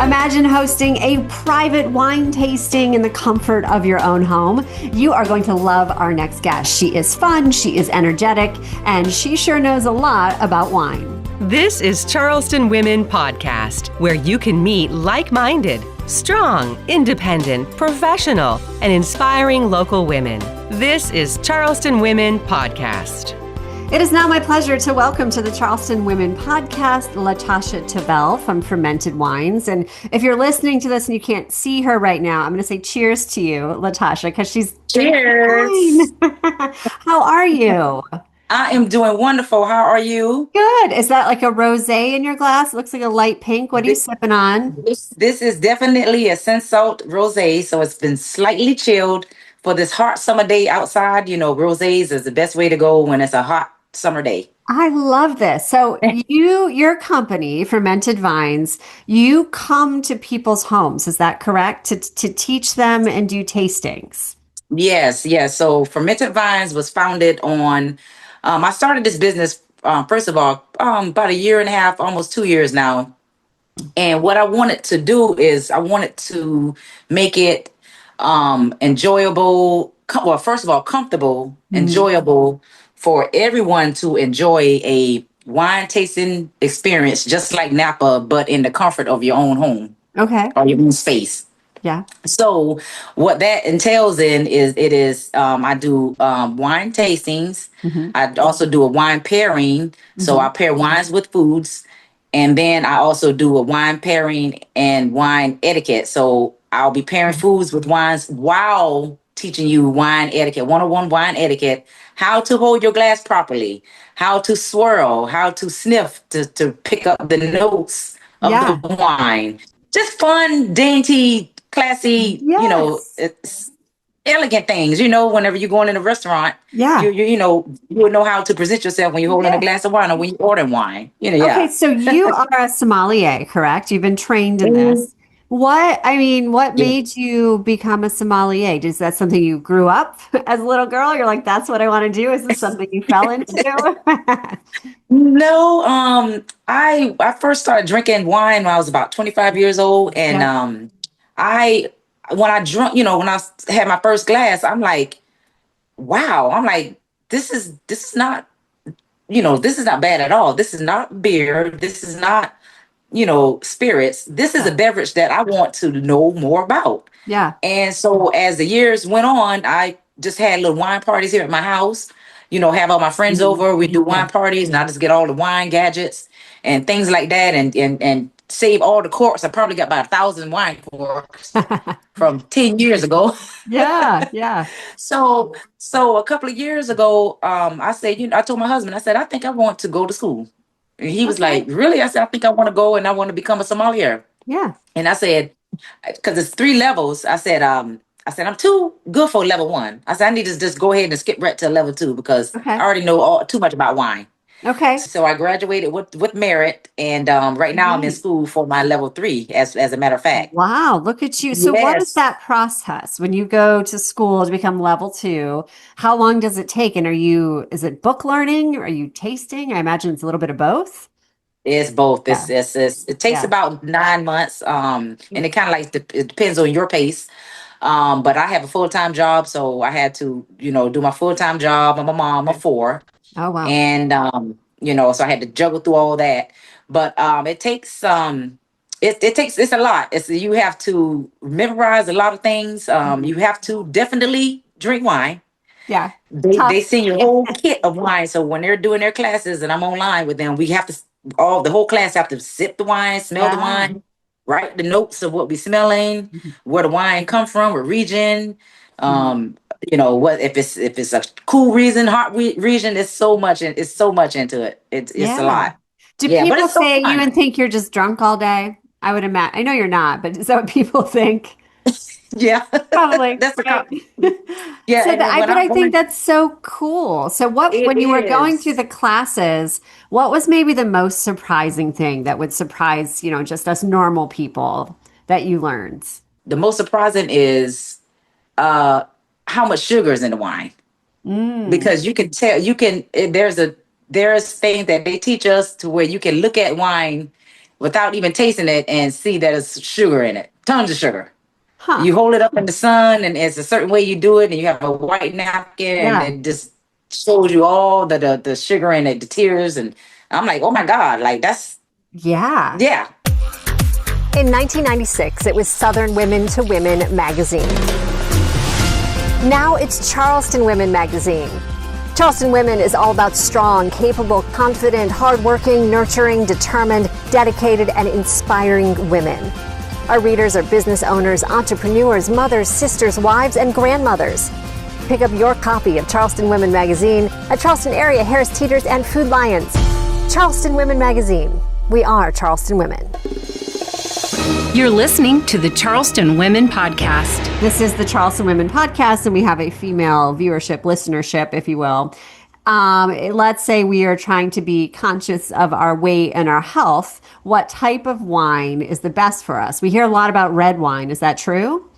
Imagine hosting a private wine tasting in the comfort of your own home. You are going to love our next guest. She is fun, she is energetic, and she sure knows a lot about wine. This is Charleston Women Podcast, where you can meet like-minded, strong, independent, professional, and inspiring local women. This is Charleston Women Podcast. It is now my pleasure to welcome to the Charleston Women Podcast, Latasha Tavelle from Fermented Vines. And if you're listening to this and you can't see her right now, I'm going to say cheers to you, Latasha, because she's cheers. How are you? I am doing wonderful. How are you? Good. Is that like a rosé in your glass? It looks like a light pink. What are you sipping on? This is definitely a sense salt rosé, so it's been slightly chilled for this hot summer day outside. You know, rosés is the best way to go when it's a hot summer day. I love this. So your company, Fermented Vines, you come to people's homes. Is that correct? To teach them and do tastings? Yes. So Fermented Vines was founded on, I started this business, first of all, about a year and a half, almost 2 years now. And what I wanted to do is I wanted to make it enjoyable. Well, first of all, comfortable, enjoyable for everyone to enjoy a wine tasting experience, just like Napa, but in the comfort of your own home. Okay. Or your own space. Yeah. So what that entails I do wine tastings. I also do a wine pairing. So I pair wines with foods. And then I also do a wine pairing and wine etiquette. So I'll be pairing foods with wines while teaching you wine etiquette, 101 wine etiquette, how to hold your glass properly, how to swirl, how to sniff to pick up the notes of the wine. Just fun, dainty, classy, it's elegant things, whenever you're going in a restaurant, you know how to present yourself when you're holding a glass of wine or when you're ordering wine. Okay, so you are a sommelier, correct? You've been trained in this. What made you become a sommelier? Is that something you grew up as a little girl? You're like, that's what I want to do. Is this something you fell into? No, I first started drinking wine when I was about 25 years old. And when I had my first glass, I'm like, wow. I'm like, this is not bad at all. This is not beer. This is not spirits. This is a beverage that I want to know more about. Yeah. And so as the years went on, I just had little wine parties here at my house, have all my friends over. We do wine parties and I just get all the wine gadgets and things like that and save all the corks. I probably got about 1,000 wine corks from 10 years ago. Yeah. So a couple of years ago, I said, I told my husband, I said, I think I want to go to school. And he was like, really? I said, I think I want to go and I want to become a sommelier. Yeah. And I said, because it's 3 levels, I said, I'm too good for level 1. I said, I need to just go ahead and skip right to level 2 because I already know too much about wine. Okay. So I graduated with merit. And right now I'm in school for my level 3, as a matter of fact. Wow. Look at you. So what is that process when you go to school to become level 2? How long does it take? And is it book learning? Are you tasting? I imagine it's a little bit of both. It's both. It takes about 9 months. And it kind of like it depends on your pace. But I have a full-time job. So I had to, do my full-time job. I'm a mom of 4. Oh, wow. And, so I had to juggle through all that. But it takes, it's a lot. You have to memorize a lot of things. You have to definitely drink wine. Yeah. They send you a whole kit of wine. So when they're doing their classes and I'm online with them, we have to, the whole class have to sip the wine, smell the wine, write the notes of what we're smelling, where the wine come from, what region, what if it's a cool region, hot region. It's so much into it. It's a lot. Do people say you and think you're just drunk all day? I would imagine. I know you're not, but is that what people think? Yeah, probably. That's right. Yeah. So I think that's so cool. So when you were going through the classes, what was maybe the most surprising thing that would surprise, just us normal people that you learned? The most surprising is how much sugar is in the wine. Because you can tell, there's things that they teach us to where you can look at wine without even tasting it and see that it's sugar in it, tons of sugar. Huh. You hold it up in the sun, and it's a certain way you do it, and you have a white napkin, and Yeah. it just shows you all the sugar in it, the tears, and I'm like, oh my God, like that's Yeah. yeah. In 1996, it was Southern Women to Women magazine. Now it's Charleston Women magazine. Charleston Women is all about strong, capable, confident, hardworking, nurturing, determined, dedicated, and inspiring women. Our readers are business owners, entrepreneurs, mothers, sisters, wives, and grandmothers. Pick up your copy of Charleston Women magazine at Charleston area Harris Teeters and Food Lions. Charleston Women magazine. We are Charleston Women. You're listening to the Charleston Women Podcast. This is the Charleston Women Podcast, and we have a female viewership, listenership, if you will. Let's say we are trying to be conscious of our weight and our health. What type of wine is the best for us? We hear a lot about red wine. Is that true?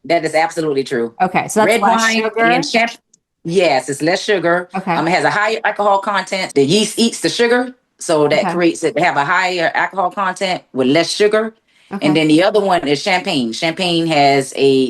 That is absolutely true. Okay, so that's Red less wine sugar. and champagne. Yes, it's less sugar. Okay. It has a higher alcohol content. The yeast eats the sugar, so that creates it to have a higher alcohol content with less sugar. Okay. And then the other one is champagne. Champagne has a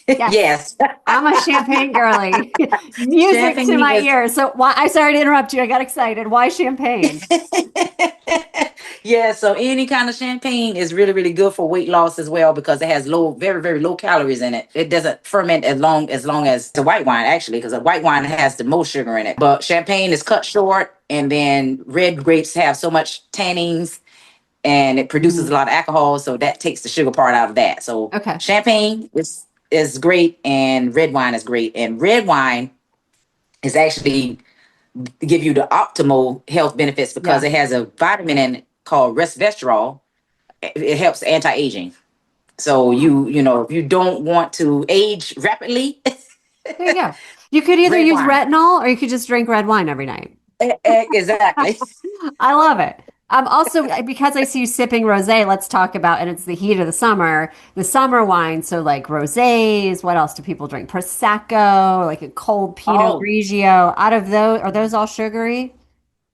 yes. I'm a champagne girly. Music Champagne to my is- ears. So why? I'm sorry to interrupt you. I got excited. Why champagne? Yeah, so any kind of champagne is really, really good for weight loss as well because it has low, very, very low calories in it. It doesn't ferment as long as the white wine, actually, because the white wine has the most sugar in it. But champagne is cut short, and then red grapes have so much tannins, and it produces a lot of alcohol, so that takes the sugar part out of that. So champagne is great, and red wine is great. And red wine is actually give you the optimal health benefits because it has a vitamin in it called resveratrol. It helps anti-aging. So you know, if you don't want to age rapidly, there you go. You could either red use wine. retinol or you could just drink red wine every night. Exactly. I love it. Also, because I see you sipping rosé, let's talk about, and it's the heat of the summer wine. So like rosés, what else do people drink? Prosecco, like a cold Pinot Grigio. Out of those, are those all sugary?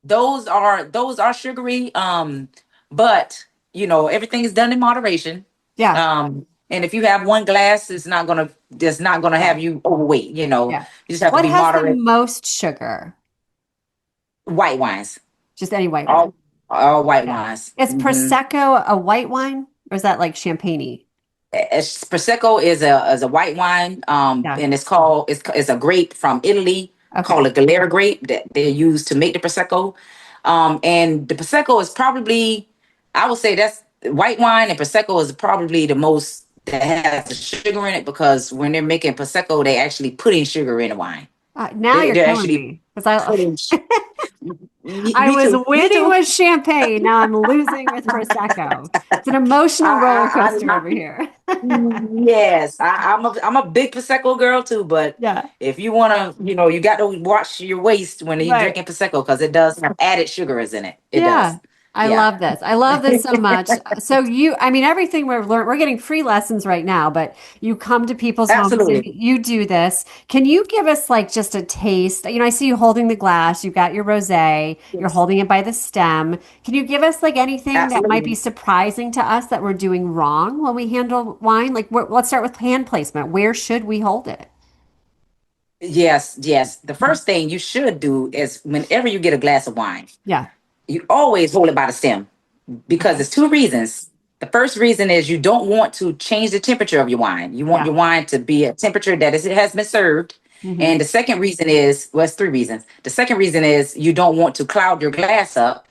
Those are sugary. But you know, everything is done in moderation. Yeah. And if you have one glass, it's not gonna have you overweight, you know. Yeah. You just have What to be has moderate. the most sugar? White wines. Just any white wine. All white wines. Is Prosecco a white wine, or is that like champagne-y? Prosecco is a white wine, and it's a grape from Italy called a Galera grape that they use to make the Prosecco. And the Prosecco is probably, I would say that's white wine, and Prosecco is probably the most that has the sugar in it because when they're making Prosecco, they actually put in sugar in the wine. Now you're killing me because I was winning with champagne. Now I'm losing with Prosecco. It's an emotional roller coaster over here. Yes, I'm a big Prosecco girl too, but if you want to, you know, you got to watch your waist when you're drinking Prosecco because it does have added sugars in it. It does. I love this. I love this so much. So everything we're learning, we're getting free lessons right now, but you come to people's homes and you do this. Can you give us like just a taste? You know, I see you holding the glass, you've got your rosé, you're holding it by the stem. Can you give us like anything that might be surprising to us that we're doing wrong when we handle wine? Like let's start with hand placement. Where should we hold it? Yes. The first thing you should do is whenever you get a glass of wine. You always hold it by the stem because there's two reasons. The first reason is you don't want to change the temperature of your wine. You want your wine to be a temperature that it has been served. And the second reason is, well, it's three reasons. The second reason is you don't want to cloud your glass up.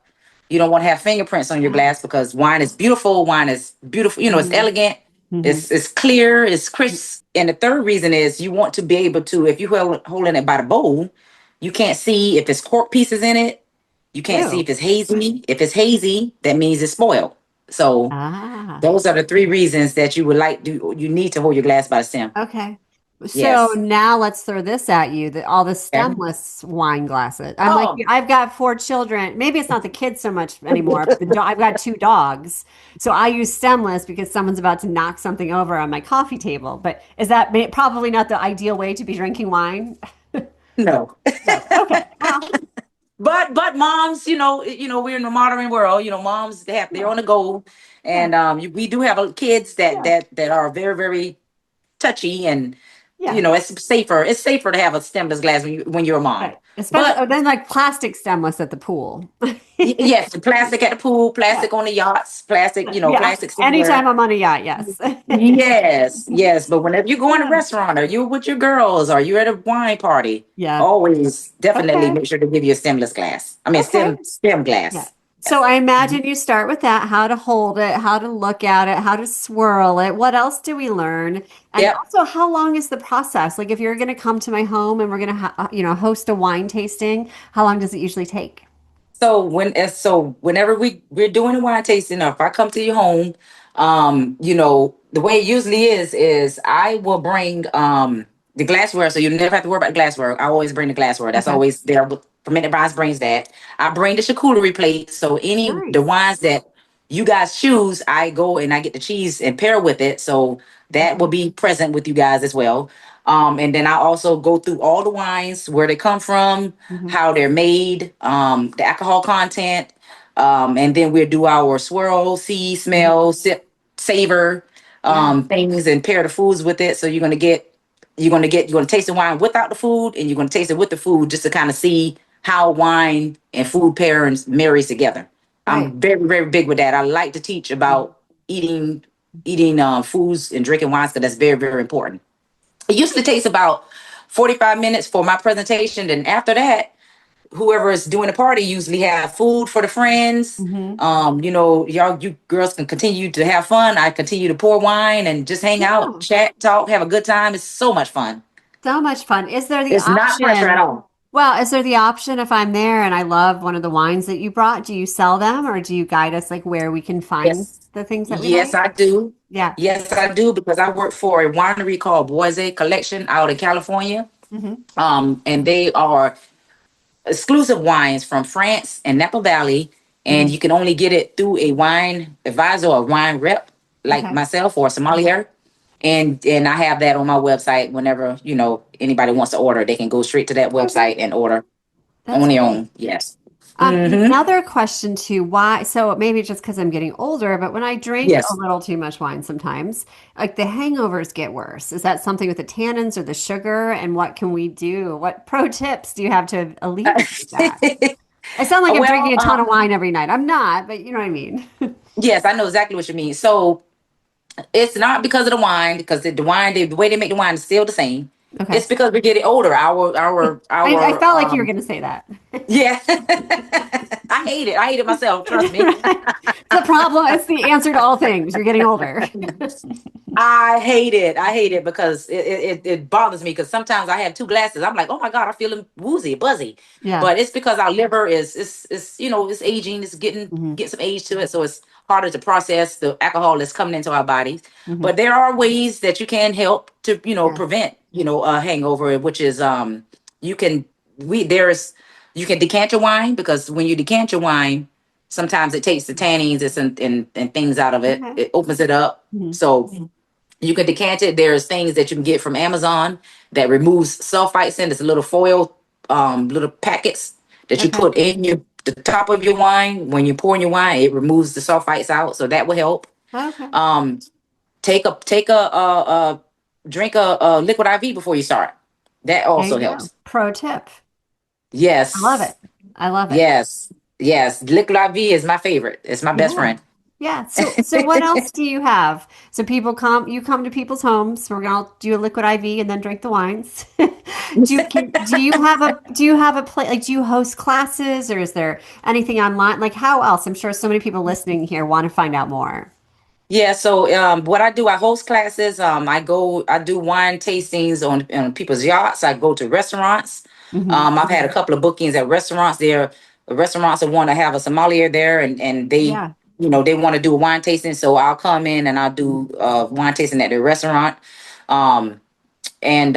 You don't want to have fingerprints on your glass because wine is beautiful. Wine is beautiful. You know, it's elegant. It's clear. It's crisp. And the third reason is you want to be able to, if you're holding it by the bowl, you can't see if there's cork pieces in it. You can't see if it's hazy. If it's hazy, that means it's spoiled. So those are the three reasons that you need to hold your glass by the stem. Okay. So now let's throw this at you, all the stemless wine glasses. I'm like, I've got 4 children. Maybe it's not the kids so much anymore. But I've got 2 dogs. So I use stemless because someone's about to knock something over on my coffee table. But is that probably not the ideal way to be drinking wine? No. Okay. Well, but moms, we're in the modern world. Moms, they're on the go, Yeah. and we do have kids that Yeah. that are very, very touchy, and Yeah. it's safer to have a stemless glass when you're a mom. Right. Especially, But oh, then like plastic stemless at the pool. yes, the plastic at the pool, Yeah. plastic on the yachts, plastic, Yeah. plastic Anytime everywhere. I'm on a yacht, yes. Yes, yes. But whenever you go in a Yeah. restaurant, or you're with your girls, or you're at a wine party, Yeah. always definitely Okay. make sure to give you a stemless glass. I mean, Okay. stem Yeah. glass. So Yes. I Mhm. imagine you start with that, how to hold it, how to look at it, how to swirl it. What else do we learn? And Yep. also, how long is the process? Like if you're going to come to my home and we're going to host a wine tasting, how long does it usually take? So whenever we're doing a wine tasting, or if I come to your home, the way it usually is I will bring the glassware, so you never have to worry about the glassware. I always bring the glassware. That's Okay. always there. Fermented Vines brings that. I bring the charcuterie plate. So the Nice. wines that you guys choose, I go and I get the cheese and pair with it. So that will Okay. be present with you guys as well. And then I also go through all the wines, where they come from, Hmm. how they're made, the alcohol content, and then we'll do our swirl, see, Hmm. smell, sip, savor Yeah. things, and pair the foods with it. So you're gonna taste the wine without the food, and you're gonna taste it with the food, just to kind of see how wine and food pairings marries together. Right. I'm very, very big with that. I like to teach Mhm. about eating foods and drinking wines, because that's very, very important. It usually takes about 45 minutes for my presentation. And after that, whoever is doing the party usually have food for the friends. Mhm. You girls can continue to have fun. I continue to pour wine and just hang out, Yeah. chat, talk, have a good time. It's so much fun. So much fun. Is there the It's not pressure at option? all. Well, is there the option if I'm there and I love one of the wines that you brought, do you sell them or do you guide us like where we can find Yes. the things that we Yes, like? I do. Yeah. Yes, I do, because I work for a winery called Boise Collection out in California. Hmm. And they are exclusive wines from France and Napa Valley, and Hmm. you can only get it through a wine advisor or wine rep like Okay. myself, or a sommelier. And I have that on my website. Whenever anybody wants to order, they can go straight to that Okay. website and order That's on their great. own. Yes. Mm-hmm. Another question too, why, so maybe just because I'm getting older, but when I drink a Yes. little too much wine sometimes, like the hangovers get worse. Is that something with the tannins or the sugar? And what can we do? What pro tips do you have to alleviate that? I sound like I'm drinking Well, a ton of wine every night. I'm not, but you know what I mean. yes, I know exactly what you mean. So it's not because of the wine, because the wine, the way they make the wine is still the same. Okay. It's because we're getting older. I Our felt like you were going to say that. Yeah. I hate it. I hate it myself. Trust me. It's a problem. It's the answer to all things. You're getting older. I hate it. I hate it because it bothers me, because sometimes I have two glasses. I'm like, oh my God, I feel woozy, buzzy. Yeah. But it's because our liver it's aging, it's Hmm. getting some age to it. So it's harder to process the alcohol that's coming into our bodies. Hmm. But there are ways that you can help to, Yeah. prevent, a hangover, which is you can we there's you can decant your wine, because when you decant your wine, sometimes it takes the tannins and things out of it. Okay. It opens it up. Hmm. So you can decant it. There's things that you can get from Amazon that removes sulfites in. It's a little foil, little packets that you Okay. put in the top of your wine. When you're pouring your wine, it removes the sulfites out. So that will help. Okay. Um, take a drink a liquid IV before you start. That There also you go. helps. Pro tip. I love it. Yes, I love it. yes, yes. Liquid IV is my favorite. It's my best Yeah. friend. Yeah. So what else do you have? So people come, you come to people's homes. We're gonna do a liquid IV and then drink the wines. Do you have a play like do you host classes or is there anything online? Like how else? I'm sure so many people listening here want to find out more. Yeah, so what I do, I host classes. I do wine tastings on people's yachts. I go to restaurants. Hmm. I've had a couple of bookings at restaurants there. The restaurants that want to have a sommelier there, and Yeah. they want to do a wine tasting. So I'll come in and I'll do wine tasting at the restaurant. Um, and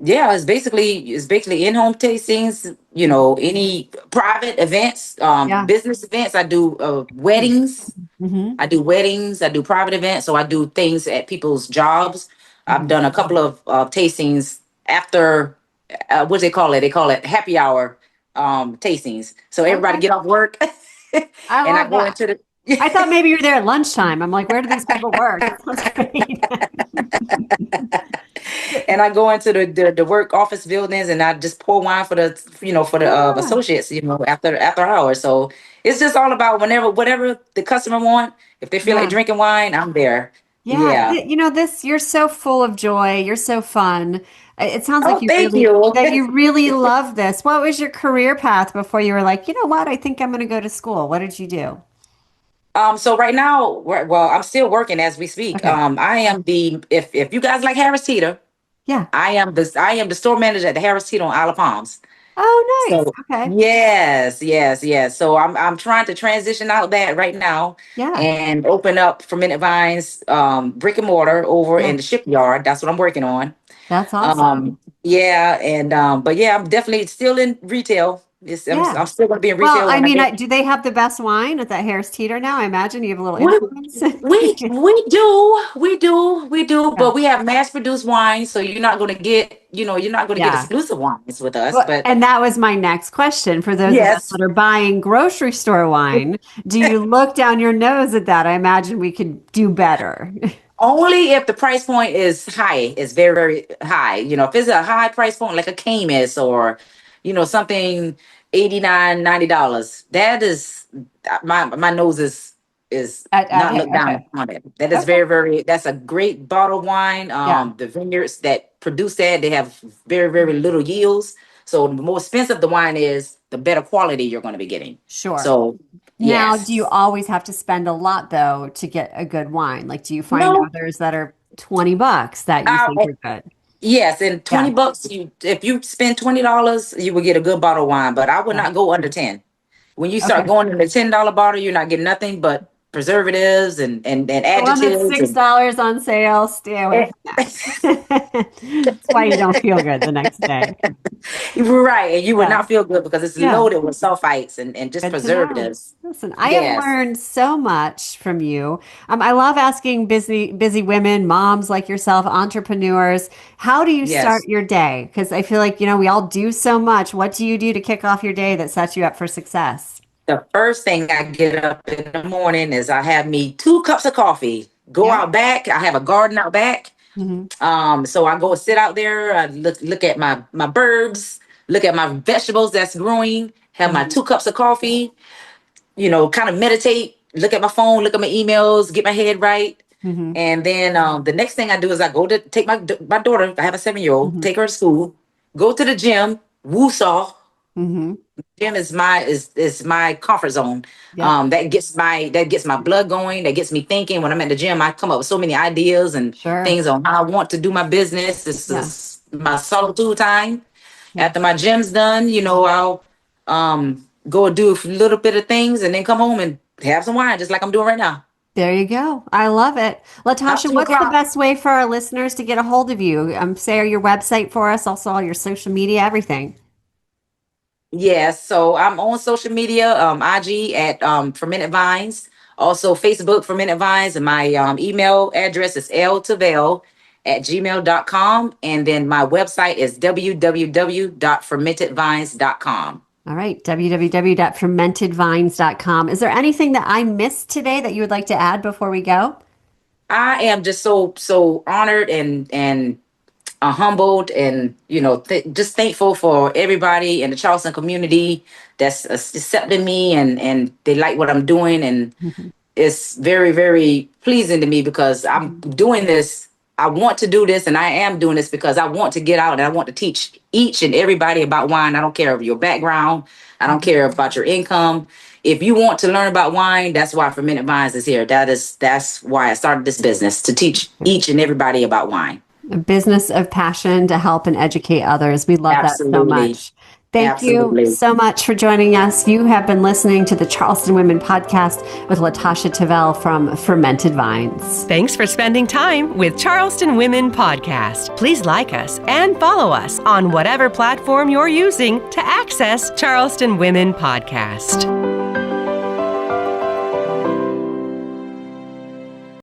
Yeah, it's basically in-home tastings, any private events, Yeah. business events. I do weddings. Hmm. I do weddings, I do private events, so I do things at people's jobs. I've Hmm. done a couple of tastings after what do they call it? They call it happy hour tastings. So everybody Okay. get off work I and I love go that. into the I thought maybe you were there at lunchtime. I'm like, where do these people work? That sounds great. and I go into the work office buildings and I just pour wine for the Yeah. associates, after hours. So it's just all about whatever the customer want. If they feel like Yeah. drinking wine, I'm there. Yeah. Yeah. You're so full of joy. You're so fun. It sounds like Oh, thank you. you really love this. What was your career path before you were like, you know what? I think I'm going to go to school. What did you do? So right now, I'm still working as we speak. Okay. I am if you guys like Harris Teeter, Yeah. I am the store manager at the Harris Teeter on Isle of Palms. Oh, nice. So Okay. yes, yes, yes. So I'm trying to transition out that right now Yeah. and open up Fermented Vines brick and mortar over Yeah. in the shipyard. That's what I'm working on. That's awesome. Yeah, and but yeah, I'm definitely still in retail. Yeah. I'm still gonna be in Well, retail I when I mean, get. do they have the best wine at that Harris Teeter now? I imagine you have a little We influence. we do, Yeah. but we have mass produced wine, so you're not gonna get Yeah. exclusive wines with us. Well, But and that was my next question for those of us yes, that are buying grocery store wine. Do you look down your nose at that? I imagine we could do better. only if the price point is very, very high. If it's a high price point like a Camus or, something 89, $90, that is my nose is not looked Okay. down on it. That is Okay. very, very that's a great bottled wine. Yeah. The vineyards that produce that, they have very, very little yields. So the more expensive the wine is, the better quality you're going to be getting. Sure. So Now, do you yes. always have to spend a lot though to get a good wine? Like, do you find No. others that are $20 that you think are good? Yes, and Yeah. $20, if you spend $20, you will get a good bottle of wine, but I would Yeah. not go under 10. When you start Okay. going in the $10 bottle, you're not getting nothing but preservatives and The one that's adjectives $6 on sale, stay away and from that. That's why you don't feel good the next day. right, and you would Yeah. not feel good because it's Yeah. loaded with sulfites and just Good to know. preservatives. Listen, I have Yes. learned so much from you. I love asking busy women, moms like yourself, entrepreneurs, how do you start Yes. your day? Because I feel like, we all do so much. What do you do to kick off your day that sets you up for success? The first thing I get up in the morning is I have me 2 cups of coffee. Go Yeah. out back. I have a garden out back. Hmm. So I go sit out there, I look at my birds, look at my vegetables that's growing, have my Hmm. 2 cups of coffee, kind of meditate, look at my phone, look at my emails, get my head right. Hmm. And then the next thing I do is I go to take my daughter, I have a 7-year-old, Hmm. take her to school, go to the gym, woo-saw. Hmm. Gym is my comfort zone. Yep. That gets my blood going. That gets me thinking. When I'm at the gym, I come up with so many ideas and Sure. things on how I want to do my business. This Yeah. is my solitude time. Yeah. After my gym's done, I'll go do a little bit of things and then come home and have some wine, just like I'm doing right now. There you go. I love it. About Latasha, two what's the o'clock. best way for our listeners to get a hold of you? Say your website for us, also all your social media, everything. Yes, so I'm on social media, IG at Fermented Vines, also Facebook Fermented Vines, and my email address is ltavelle@gmail.com, and then my website is www.fermentedvines.com. All right, www.fermentedvines.com. Is there anything that I missed today that you would like to add before we go? I am just so honored and humbled and just thankful for everybody in the Charleston community that's accepting me and they like what I'm doing, and Mhm. it's very, very pleasing to me because I'm doing this. I want to do this and I am doing this because I want to get out and I want to teach each and everybody about wine. I don't care of your background. I don't care about your income. If you want to learn about wine, that's why Fermented Vines is here. That's why I started this business, to teach each and everybody about wine. A business of passion to help and educate others. We love that so Absolutely. much. Thank you Absolutely. so much for joining us. You have been listening to the Charleston Women Podcast with Latasha Tavelle from Fermented Vines. Thanks for spending time with Charleston Women Podcast. Please like us and follow us on whatever platform you're using to access Charleston Women Podcast.